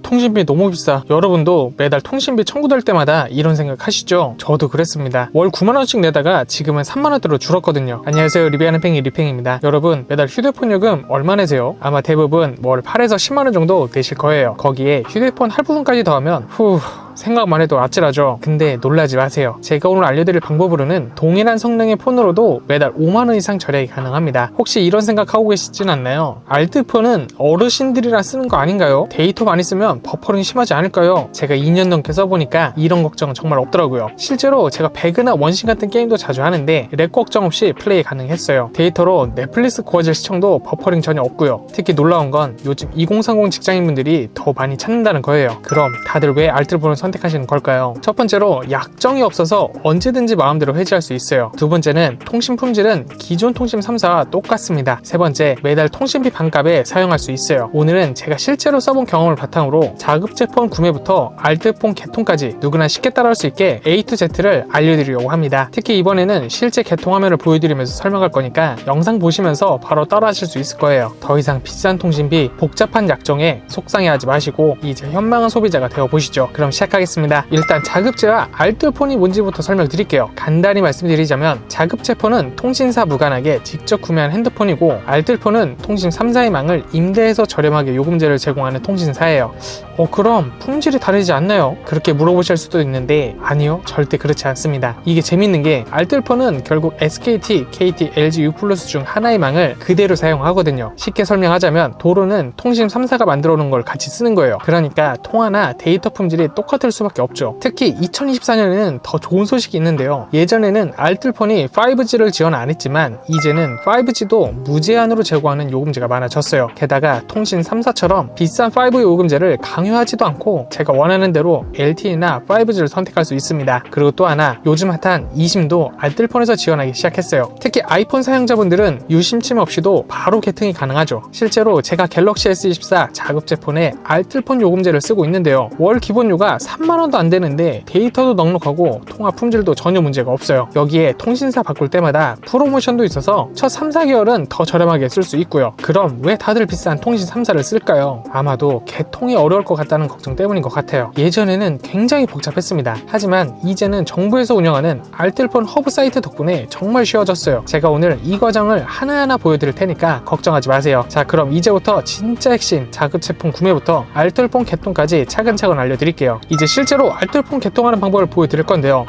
통신비 너무 비싸. 여러분도 매달 통신비 청구될 때마다 이런 생각 하시죠? 저도 그랬습니다. 월 9만원씩 내다가 지금은 3만원대로 줄었거든요. 안녕하세요, 리뷰하는 팽이 리팽입니다. 여러분, 매달 휴대폰 요금 얼마 내세요? 아마 대부분 월 8에서 10만원 정도 내실 거예요. 거기에 휴대폰 할부분까지 더하면 생각만 해도 아찔하죠. 근데 놀라지 마세요. 제가 오늘 알려드릴 방법으로는 동일한 성능의 폰으로도 매달 5만원 이상 절약이 가능합니다. 혹시 이런 생각하고 계시진 않나요? 알뜰폰은 어르신들이라 쓰는 거 아닌가요? 데이터 많이 쓰면 버퍼링 심하지 않을까요? 제가 2년 넘게 써보니까 이런 걱정은 정말 없더라고요. 실제로 제가 배그나 원신 같은 게임도 자주 하는데 렉 걱정 없이 플레이 가능했어요. 데이터로 넷플릭스 고화질 시청도 버퍼링 전혀 없고요. 특히 놀라운 건 요즘 2030 직장인분들이 더 많이 찾는다는 거예요. 그럼 다들 왜 알뜰폰을 선택하시는 걸까요? 첫 번째로 약정이 없어서 언제든지 마음대로 해지할 수 있어요. 두 번째는 통신 품질은 기존 통신 3사와 똑같습니다. 세 번째, 매달 통신비 반값에 사용할 수 있어요. 오늘은 제가 실제로 써본 경험을 바탕으로 자급제 폰 구매부터 알뜰폰 개통까지 누구나 쉽게 따라할 수 있게 A to Z를 알려드리려고 합니다. 특히 이번에는 실제 개통 화면을 보여드리면서 설명할 거니까 영상 보시면서 바로 따라하실 수 있을 거예요. 더 이상 비싼 통신비, 복잡한 약정에 속상해하지 마시고 이제 현명한 소비자가 되어보시죠. 그럼 시작하겠습니다. 일단 자급제와 알뜰폰이 뭔지부터 설명드릴게요. 간단히 말씀드리자면 자급제 폰은 통신사 무관하게 직접 구매한 핸드폰이고 알뜰폰은 통신 3사의 망을 임대해서 저렴하게 요금제를 제공하는 통신사예요. 그럼 품질이 다르지 않나요? 그렇게 물어보실 수도 있는데 아니요, 절대 그렇지 않습니다. 이게 재밌는 게 알뜰폰은 결국 SKT, KT, LG U+ 중 하나의 망을 그대로 사용하거든요. 쉽게 설명하자면 도로는 통신 3사가 만들어 놓은 걸 같이 쓰는 거예요. 그러니까 통화나 데이터 품질이 똑같을 수밖에 없죠. 특히 2024년에는 더 좋은 소식이 있는데요. 예전에는 알뜰폰이 5G를 지원 안 했지만 이제는 5G도 무제한으로 제공하는 요금제가 많아졌어요. 게다가 통신 3사처럼 비싼 5 요금제를 강요하지도 않고 제가 원하는 대로 LTE나 5G를 선택할 수 있습니다. 그리고 또 하나, 요즘 핫한 eSIM도 알뜰폰에서 지원하기 시작했어요. 특히 아이폰 사용자분들은 유심침 없이도 바로 개통이 가능하죠. 실제로 제가 갤럭시 S24 자급제 폰에 알뜰폰 요금제를 쓰고 있는데요. 월 기본료가 3만원도 안 되는데 데이터도 넉넉하고 통화 품질도 전혀 문제가 없어요. 여기에 통신사 바꿀 때마다 프로모션도 있어서 첫 3, 4개월은 더 저렴하게 쓸 수 있고요. 그럼 왜 다들 비싼 통신 3사를 쓸까요? 아마도 개통이 어려울 것 같다는 걱정 때문인 것 같아요. 예전에는 굉장히 복잡했습니다. 하지만 이제는 정부에서 운영하는 알뜰폰 허브 사이트 덕분에 정말 쉬워졌어요. 제가 오늘 이 과정을 하나하나 보여드릴 테니까 걱정하지 마세요. 자, 그럼 이제부터 진짜 핵심 자급제품 구매부터 알뜰폰 개통까지 차근차근 알려드릴게요. 이제 실제로 알뜰폰 개통하는 방법을 보여드릴 건데요.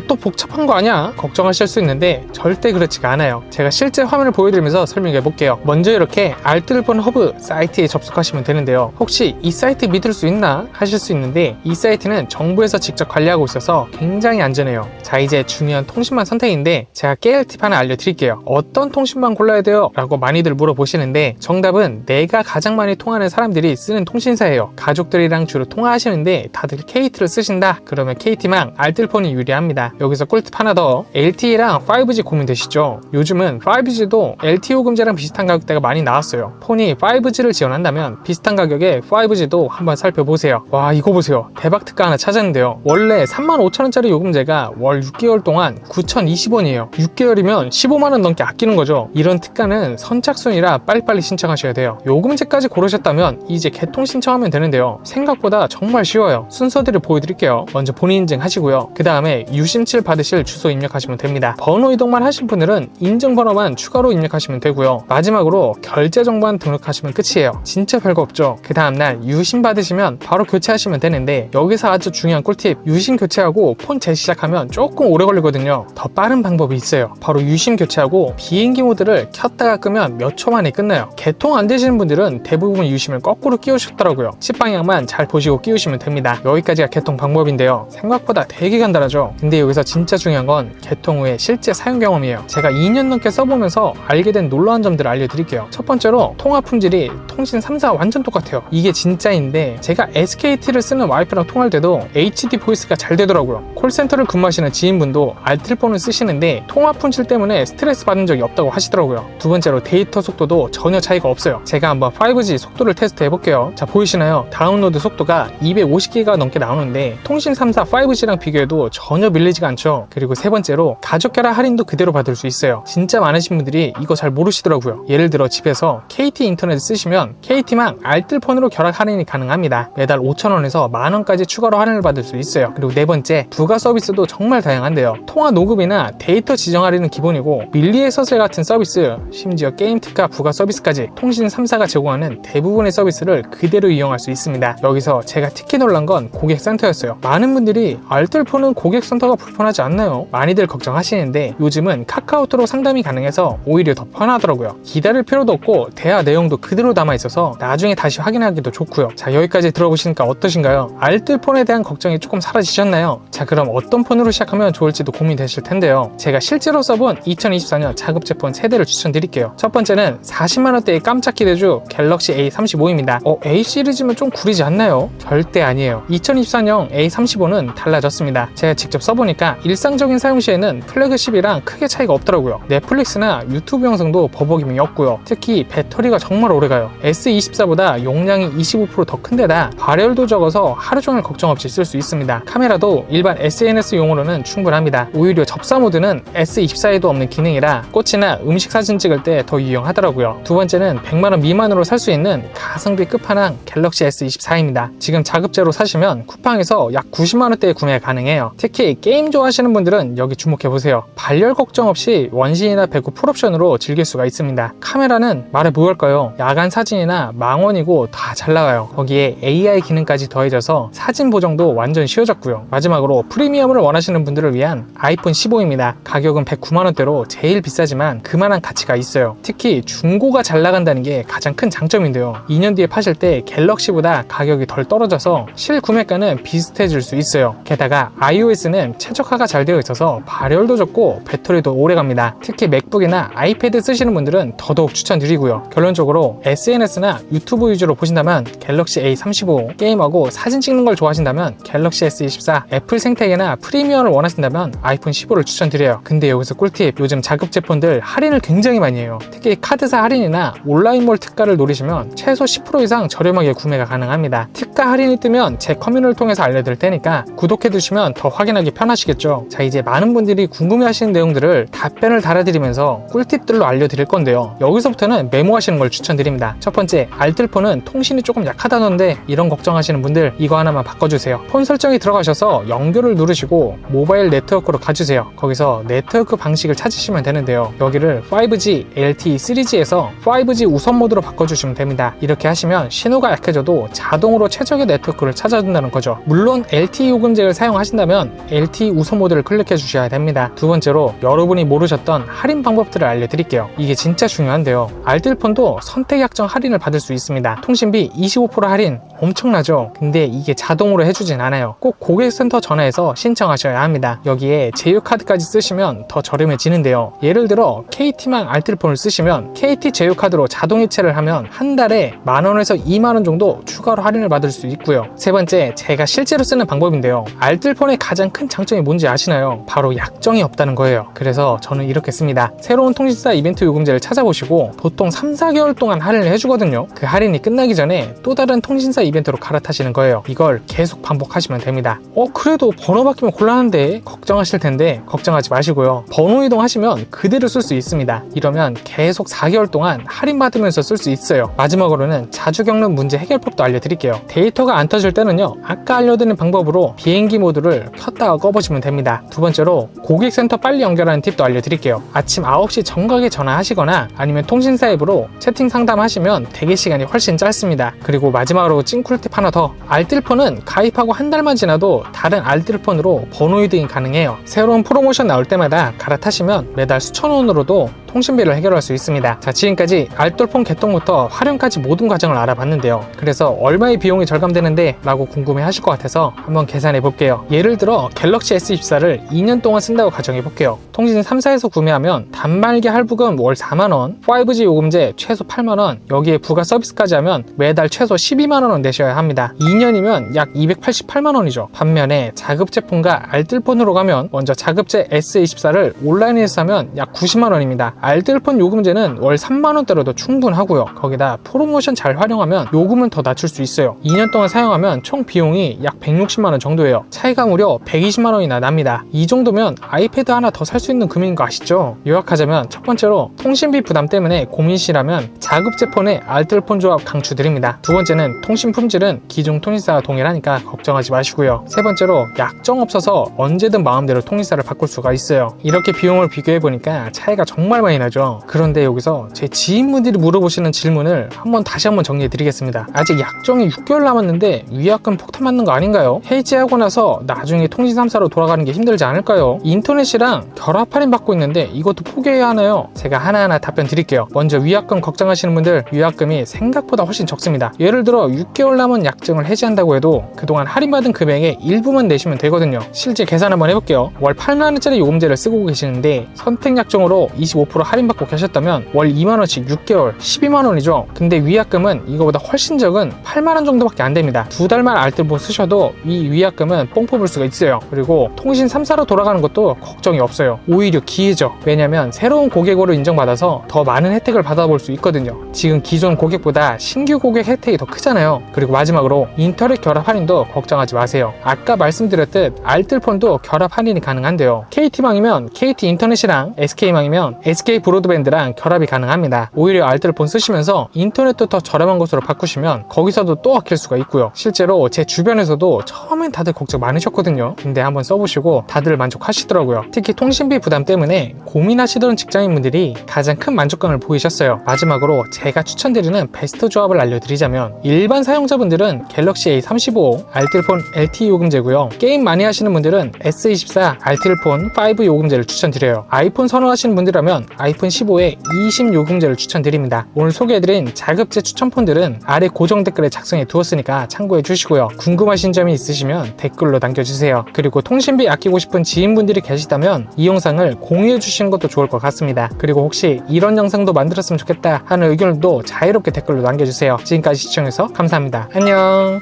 또 복잡한 거 아니야? 걱정하실 수 있는데 절대 그렇지가 않아요. 제가 실제 화면을 보여드리면서 설명해 볼게요. 먼저 이렇게 알뜰폰 허브 사이트에 접속하시면 되는데요. 혹시 이 사이트 믿을 수 있나? 하실 수 있는데 이 사이트는 정부에서 직접 관리하고 있어서 굉장히 안전해요. 자, 이제 중요한 통신망 선택인데 제가 깨알 팁 하나 알려드릴게요. 어떤 통신망 골라야 돼요? 라고 많이들 물어보시는데 정답은 내가 가장 많이 통하는 사람들이 쓰는 통신사예요. 가족들이랑 주로 통화하시는데 다들 KT를 쓰신다? 그러면 KT망 알뜰폰이 유리합니다. 여기서 꿀팁 하나 더, LTE랑 5G 고민되시죠? 요즘은 5G도 LTE 요금제랑 비슷한 가격대가 많이 나왔어요. 폰이 5G를 지원한다면 비슷한 가격에 5G도 한번 살펴보세요. 와, 이거 보세요. 대박 특가 하나 찾았는데요. 원래 35,000원짜리 요금제가 월 6개월 동안 9,020원이에요 6개월이면 15만원 넘게 아끼는 거죠. 이런 특가는 선착순이라 빨리빨리 신청하셔야 돼요. 요금제까지 고르셨다면 이제 개통 신청하면 되는데요. 생각보다 정말 쉬워요. 순서대로 보여드릴게요. 먼저 본인 인증 하시고요. 그 다음에 유심칠 받으실 주소 입력하시면 됩니다. 번호 이동만 하신 분들은 인증번호만 추가로 입력하시면 되고요. 마지막으로 결제 정보만 등록하시면 끝이에요. 진짜 별거 없죠. 그 다음날 유심 받으시면 바로 교체하시면 되는데 여기서 아주 중요한 꿀팁, 유심 교체하고 폰 재시작하면 조금 오래 걸리거든요. 더 빠른 방법이 있어요. 바로 유심 교체하고 비행기 모드를 켰다가 끄면 몇 초 만에 끝나요. 개통 안 되시는 분들은 대부분 유심을 거꾸로 끼우셨더라고요. 칩방향만 잘 보시고 끼우시면 됩니다. 여기까지가 개통 방법인데요. 생각보다 되게 간단하죠. 근데 여기서 진짜 중요한 건 개통 후의 실제 사용 경험이에요. 제가 2년 넘게 써보면서 알게 된 놀라운 점들을 알려드릴게요. 첫 번째로 통화 품질이 통신 3사 완전 똑같아요. 이게 진짜인데 제가 SKT를 쓰는 와이프랑 통화할 때도 HD 보이스가 잘 되더라고요. 콜센터를 근무하시는 지인분도 알뜰폰을 쓰시는데 통화 품질 때문에 스트레스 받은 적이 없다고 하시더라고요. 두 번째로 데이터 속도도 전혀 차이가 없어요. 제가 한번 5G 속도를 테스트 해볼게요. 자, 보이시나요? 다운로드 속도가 250기가 넘게 나오는데 통신 3사 5G랑 비교해도 전혀 밀리지 밀리지가 않죠. 그리고 세 번째로 가족 결합 할인도 그대로 받을 수 있어요. 진짜 많으신 분들이 이거 잘 모르시더라고요. 예를 들어 집에서 KT 인터넷 쓰시면 KT망 알뜰폰으로 결합 할인이 가능합니다. 매달 5,000원에서 만원까지 추가로 할인을 받을 수 있어요. 그리고 네 번째, 부가 서비스도 정말 다양한데요. 통화 녹음이나 데이터 지정 할인은 기본이고 밀리의 서슬 같은 서비스, 심지어 게임 특가 부가 서비스까지 통신 3사가 제공하는 대부분의 서비스를 그대로 이용할 수 있습니다. 여기서 제가 특히 놀란 건 고객센터였어요. 많은 분들이 알뜰폰은 고객센터가 불편하지 않나요? 많이들 걱정하시는데 요즘은 카카오톡으로 상담이 가능해서 오히려 더 편하더라고요. 기다릴 필요도 없고 대화 내용도 그대로 남아있어서 나중에 다시 확인하기도 좋고요. 자, 여기까지 들어보시니까 어떠신가요? 알뜰폰에 대한 걱정이 조금 사라지셨나요? 자, 그럼 어떤 폰으로 시작하면 좋을지도 고민되실 텐데요. 제가 실제로 써본 2024년 자급제폰 3대를 추천드릴게요. 첫 번째는 40만원대의 깜짝 기대주 갤럭시 A35입니다. A 시리즈면 좀 구리지 않나요? 절대 아니에요. 2024년 A35는 달라졌습니다. 제가 직접 써보니까 일상적인 사용 시에는 플래그십이랑 크게 차이가 없더라고요. 넷플릭스나 유튜브 영상도 버벅임이 없고요. 특히 배터리가 정말 오래가요. S24보다 용량이 25% 더 큰데다 발열도 적어서 하루 종일 걱정 없이 쓸 수 있습니다. 카메라도 일반 SNS용으로는 충분합니다. 오히려 접사 모드는 S24에도 없는 기능이라 꽃이나 음식 사진 찍을 때 더 유용하더라고요. 두 번째는 100만원 미만으로 살 수 있는 가성비 끝판왕 갤럭시 S24입니다. 지금 자급제로 사시면 쿠팡에서 약 90만원대에 구매 가능해요. 특히 게임 좋아하시는 분들은 여기 주목해보세요. 발열 걱정 없이 원신이나 배구 풀옵션으로 즐길 수가 있습니다. 카메라는 말해 뭐할까요? 야간 사진이나 망원이고 다 잘 나와요. 거기에 AI 기능까지 더해져서 사진 보정도 완전 쉬워졌고요. 마지막으로 프리미엄을 원하시는 분들을 위한 아이폰 15입니다. 가격은 109만원대로 제일 비싸지만 그만한 가치가 있어요. 특히 중고가 잘 나간다는 게 가장 큰 장점인데요. 2년 뒤에 파실 때 갤럭시보다 가격이 덜 떨어져서 실구매가는 비슷해질 수 있어요. 게다가 iOS는 최적화가 잘 되어 있어서 발열도 적고 배터리도 오래갑니다. 특히 맥북이나 아이패드 쓰시는 분들은 더더욱 추천드리고요. 결론적으로 SNS나 유튜브 위주로 보신다면 갤럭시 A35, 게임하고 사진 찍는 걸 좋아하신다면 갤럭시 S24, 애플 생태계나 프리미엄을 원하신다면 아이폰 15를 추천드려요. 근데 여기서 꿀팁, 요즘 자급제 폰들 할인을 굉장히 많이 해요. 특히 카드사 할인이나 온라인몰 특가를 노리시면 최소 10% 이상 저렴하게 구매가 가능합니다. 특가 할인이 뜨면 제 커뮤니티를 통해서 알려드릴 테니까 구독해두시면 더 확인하기 편하시겠죠. 자, 이제 많은 분들이 궁금해하시는 내용들을 답변을 달아드리면서 꿀팁들로 알려드릴 건데요. 여기서부터는 메모하시는 걸 추천드립니다. 첫 번째, 알뜰폰은 통신이 조금 약하다던데 이런 걱정하시는 분들 이거 하나만 바꿔주세요. 폰 설정에 들어가셔서 연결을 누르시고 모바일 네트워크로 가주세요. 거기서 네트워크 방식을 찾으시면 되는데요. 여기를 5G, LTE, 3G에서 5G 우선 모드로 바꿔주시면 됩니다. 이렇게 하시면 신호가 약해져도 자동으로 최적의 네트워크를 찾아준다는 거죠. 물론 LTE 요금제를 사용하신다면 LTE 우선 모드를 클릭해 주셔야 됩니다. 두 번째로 여러분이 모르셨던 할인 방법들을 알려드릴게요. 이게 진짜 중요한데요. 알뜰폰도 선택 약정 할인을 받을 수 있습니다. 통신비 25% 할인 엄청나죠? 근데 이게 자동으로 해주진 않아요. 꼭 고객센터 전화해서 신청하셔야 합니다. 여기에 제휴카드까지 쓰시면 더 저렴해지는데요. 예를 들어 KT망 알뜰폰을 쓰시면 KT 제휴카드로 자동 이체를 하면 한 달에 만원에서 2만원 정도 추가로 할인을 받을 수 있고요. 세 번째, 제가 실제로 쓰는 방법인데요. 알뜰폰의 가장 큰 장점이 뭔지 아시나요? 바로 약정이 없다는 거예요. 그래서 저는 이렇게 씁니다. 새로운 통신사 이벤트 요금제를 찾아보시고 보통 3-4개월 동안 할인을 해주거든요. 그 할인이 끝나기 전에 또 다른 통신사 이벤트로 갈아타시는 거예요. 이걸 계속 반복하시면 됩니다. 그래도 번호 바뀌면 곤란한데 걱정하실 텐데 걱정하지 마시고요. 번호 이동하시면 그대로 쓸 수 있습니다. 이러면 계속 4개월 동안 할인 받으면서 쓸 수 있어요. 마지막으로는 자주 겪는 문제 해결법도 알려드릴게요. 데이터가 안 터질 때는요, 아까 알려드린 방법으로 비행기 모드를 켰다가 꺼보시면 됩니다. 두 번째로 고객센터 빨리 연결하는 팁도 알려드릴게요. 아침 9시 정각에 전화하시거나 아니면 통신사 앱으로 채팅 상담하시면 대기 시간이 훨씬 짧습니다. 그리고 마지막으로 찐꿀팁 하나 더, 알뜰폰은 가입하고 한 달만 지나도 다른 알뜰폰으로 번호 이동이 가능해요. 새로운 프로모션 나올 때마다 갈아타시면 매달 수천 원으로도 통신비를 해결할 수 있습니다. 자, 지금까지 알뜰폰 개통부터 활용까지 모든 과정을 알아봤는데요. 그래서 얼마의 비용이 절감되는데 라고 궁금해 하실 것 같아서 한번 계산해 볼게요. 예를 들어 갤럭시 S24를 2년 동안 쓴다고 가정해 볼게요. 통신 3사에서 구매하면 단말기 할부금 월 4만원, 5G 요금제 최소 8만원, 여기에 부가 서비스까지 하면 매달 최소 12만원 내셔야 합니다. 2년이면 약 288만원이죠. 반면에 자급제폰과 알뜰폰으로 가면 먼저 자급제 S24를 온라인에서 사면 약 90만원입니다. 알뜰폰 요금제는 월 3만원대로도 충분하고요. 거기다 프로모션 잘 활용하면 요금은 더 낮출 수 있어요. 2년 동안 사용하면 총 비용이 약 160만원 정도예요. 차이가 무려 120만원이나 납니다. 이 정도면 아이패드 하나 더 살 수 있는 금액인 거 아시죠? 요약하자면 첫 번째로 통신비 부담 때문에 고민이시라면 자급제 폰에 알뜰폰 조합 강추드립니다. 두 번째는 통신 품질은 기존 통신사와 동일하니까 걱정하지 마시고요. 세 번째로 약정 없어서 언제든 마음대로 통신사를 바꿀 수가 있어요. 이렇게 비용을 비교해보니까 차이가 정말 많이 나죠. 그런데 여기서 제 지인분들이 물어보시는 질문을 다시 한번 정리해드리겠습니다. 아직 약정이 6개월 남았는데 위약금 폭탄 맞는 거 아닌가요? 해지하고 나서 나중에 통신 3사로 돌아가는 게 힘들지 않을까요? 인터넷이랑 결합 할인 받고 있는데 이것도 포기해야 하나요? 제가 하나하나 답변 드릴게요. 먼저 위약금 걱정하시는 분들, 위약금이 생각보다 훨씬 적습니다. 예를 들어 6개월 남은 약정을 해지한다고 해도 그동안 할인받은 금액의 일부만 내시면 되거든요. 실제 계산 한번 해볼게요. 월 8만원짜리 요금제를 쓰고 계시는데 선택 약정으로 25% 할인받고 계셨다면 월 2만원씩 6개월 12만원이죠. 근데 위약금은 이거보다 훨씬 적은 8만원 정도밖에 안 됩니다. 두 달만 알뜰폰 쓰셔도 이 위약금은 뽕 뽑을 수가 있어요. 그리고 통신 3사로 돌아가는 것도 걱정이 없어요. 오히려 기회죠. 왜냐면 새로운 고객으로 인정받아서 더 많은 혜택을 받아볼 수 있거든요. 지금 기존 고객보다 신규 고객 혜택이 더 크잖아요. 그리고 마지막으로 인터넷 결합 할인도 걱정하지 마세요. 아까 말씀드렸듯 알뜰폰도 결합 할인이 가능한데요. KT망이면 KT 인터넷이랑 SK망이면 SK 브로드밴드랑 결합이 가능합니다. 오히려 알뜰폰 쓰시면서 인터넷도 더 저렴한 곳으로 바꾸시면 거기서도 또 아낄 수가 있고요. 실제로 제 주변에서도 처음엔 다들 걱정 많으셨거든요. 근데 한번 써보시고 다들 만족하시더라고요. 특히 통신비 부담 때문에 고민하시던 직장인분들이 가장 큰 만족감을 보이셨어요. 마지막으로 제가 추천드리는 베스트 조합을 알려드리자면 일반 사용자분들은 갤럭시 A35 알뜰폰 LTE 요금제고요. 게임 많이 하시는 분들은 S24 알뜰폰 5 요금제를 추천드려요. 아이폰 선호하시는 분들이라면 아이폰 15에 20 요금제를 추천드립니다. 오늘 소개해드린 자급제 추천폰들은 아래 고정 댓글에 작성해 두었으니까 참고해 주시고요. 궁금하신 점이 있으시면 댓글로 남겨주세요. 그리고 통신비 아끼고 싶은 지인분들이 계시다면 이 영상을 공유해 주시는 것도 좋을 것 같습니다. 그리고 혹시 이런 영상도 만들었으면 좋겠다 하는 의견도 자유롭게 댓글로 남겨주세요. 지금까지 시청해주셔서 감사합니다. 안녕.